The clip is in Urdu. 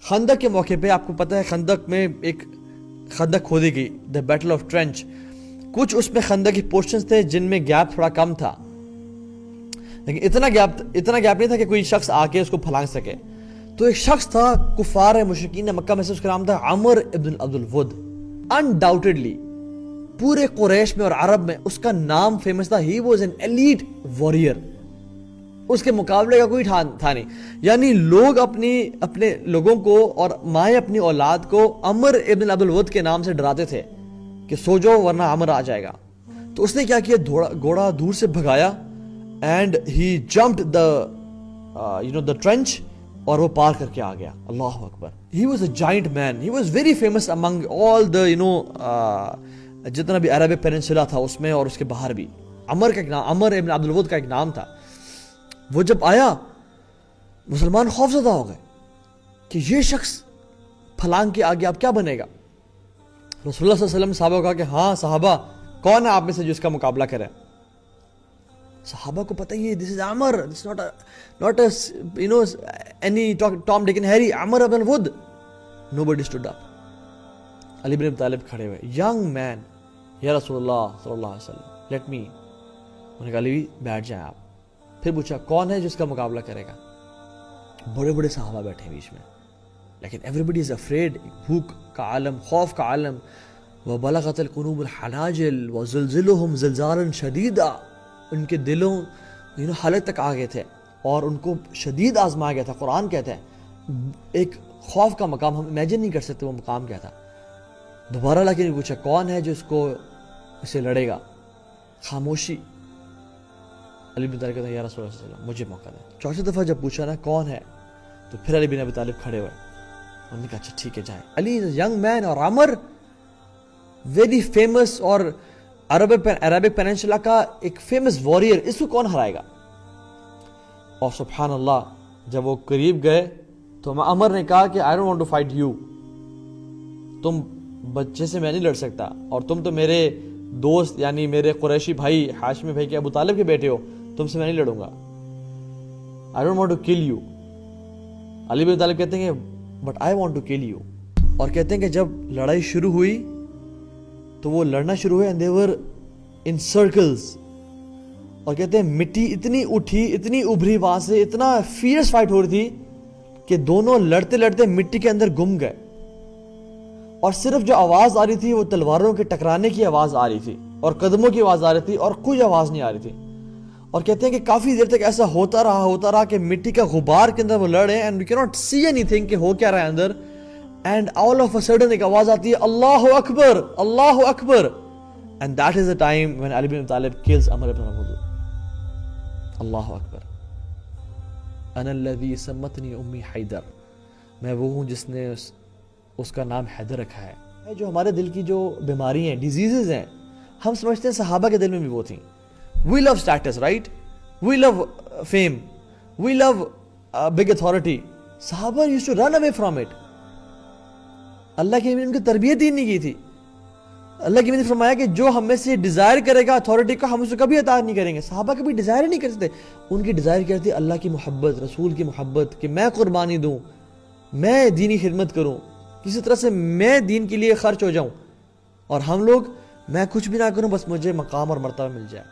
خندق کے موقع پہ آپ کو پتہ ہے خندق میں ایک خندق کھودی گئی، دا بیٹل آف ٹرینچ. کچھ اس میں خندق کے پورشنز تھے جن میں گیپ تھوڑا کم تھا، لیکن اتنا گیپ نہیں تھا کہ کوئی شخص آ کے اس کو پھلانگ سکے. تو ایک شخص تھا کفار مشرکین مکہ میں سے، اس کا نام تھا عمر ابن عبد الود. انڈاؤٹڈلی پورے قریش میں اور عرب میں اس کا نام فیمس تھا. He was an elite warrior. اس کے مقابلے کا کوئی تھا نہیں. یعنی لوگ اپنے لوگوں کو اور مائیں اپنی اولاد کو عمر ابن عبد الود کے نام سے ڈراتے تھے کہ سو جاؤ ورنہ عمر آ جائے گا. تو اس نے کیا کیا، گھوڑا دور سے بھگایا and he jumped the trench اور وہ پار کر کے آ گیا. اللہ اکبر. He was a giant man. He was very famous among all the جتنا بھی عرب پیننسولا تھا اس میں اور اس کے باہر بھی. عمر ابن عبد الود کا ایک نام تھا. وہ جب آیا مسلمان خوفزدہ ہو گئے کہ یہ شخص پھلانگ کے آگے اب کیا بنے گا. رسول اللہ صلی اللہ علیہ وسلم صحابہ کو کہا کہ ہاں صحابہ کون ہے آپ میں سے جو اس کا مقابلہ کرے. صحابہ کو پتہ ہی ہے this is Umar, this not any Tom Dick and Harry, Umar ابن الود. Nobody stood up. علی بن ابی طالب کھڑے ہوئے، ینگ مین، یا رسول اللہ صلی اللہ علیہ وسلم لیٹ می. انہوں نے کہا علی بیٹھ جائیں آپ. پھر پوچھا کون ہے جس کا مقابلہ کرے گا. بڑے بڑے صحابہ بیٹھے بیچ میں، لیکن ایوریبڈی از افریڈ. بھوک کا عالم، خوف کا عالم. وبلغت القلوب الحناجر وزلزلهم زلزالا شدیدا. ان کے دلوں حالت تک آ گئے تھے اور ان کو شدید آزمایا گیا تھا. قرآن کہتا ہے ایک خوف کا مقام، ہم امیجن نہیں کر سکتے وہ مقام کیا تھا. دوبارہ لیکن پوچھا کون ہے جو اسے لڑے گا. خاموشی. علی بن طالب کہتے ہیں یا رسول اللہ صلی اللہ علیہ وسلم مجھے موقع دیں. چوتھی دفعہ جب پوچھا نا کون ہے تو پھر علی بن ابی طالب کھڑے ہوئے. انہوں نے کہا اچھا ٹھیک ہے جائیں. علی ینگ مین اور عمر ویری فیمس اور عربک پیننسولا کا ایک فیمس واریر. اس کو کون ہرائے گا. اور سبحان اللہ جب وہ قریب گئے تو عمر نے کہا کہ I don't want to fight you. تم بچے سے میں نہیں لڑ سکتا اور تم تو میرے دوست یعنی میرے قریشی بھائی ہاشمی بھائی کے ابو طالب کے بیٹے ہو، تم سے میں نہیں لڑوں گا. I don't want to kill you. Ali bin Talib کہتے ہیں but I want to kill you. اور کہتے ہیں کہ جب لڑائی شروع ہوئی تو وہ لڑنا شروع ہوئے and they were in circles. اور کہتے ہیں مٹی اتنی اٹھی، اتنی ابھری وہاں سے، اتنا فیئرس فائٹ ہو رہی تھی کہ دونوں لڑتے لڑتے مٹی کے اندر گم گئے. اور صرف جو آواز آ رہی تھی وہ تلواروں کے ٹکرانے کی آواز آ رہی تھی اور قدموں کی آواز آ رہی تھی اور کوئی آواز نہیں آ رہی تھی. اور کہتے ہیں کہ کافی دیر تک ایسا ہوتا رہا کہ مٹی کا غبار کے اندر وہ لڑے and we cannot see anything کہ ہو کیا رہا ہے اندر. And all of a sudden ایک آواز آتی ہے اللہ اکبر اللہ اکبر. And that is the time when Ali bin Talib kills Amr ibn al-Wudu. اللہ اکبر. انا الذی سمتنی امی حیدر. میں وہ ہوں جس نے اس کا نام حیدر رکھا ہے. جو ہمارے دل کی جو بیماری ہیں، ڈیزیزز ہیں، ہم سمجھتے ہیں صحابہ کے دل میں بھی وہ تھیں. We love status, right? We love fame. We love big authority. صحابہ used to run away from it. اللہ کی ان کی تربیت ہی نہیں کی تھی. اللہ کی نے فرمایا کہ جو ہم میں سے ڈیزائر کرے گا اتھارٹی کا ہم اسے کبھی عطا نہیں کریں گے. صحابہ کبھی ڈیزائر نہیں کرتے. ان کی ڈیزائر کیا تھی؟ اللہ کی محبت، رسول کی محبت، کہ میں قربانی دوں، میں دینی خدمت کروں، کسی طرح سے میں دین کے لیے خرچ ہو جاؤں. اور ہم لوگ میں کچھ بھی نہ کروں، بس مجھے مقام اور مرتبہ مل جائے.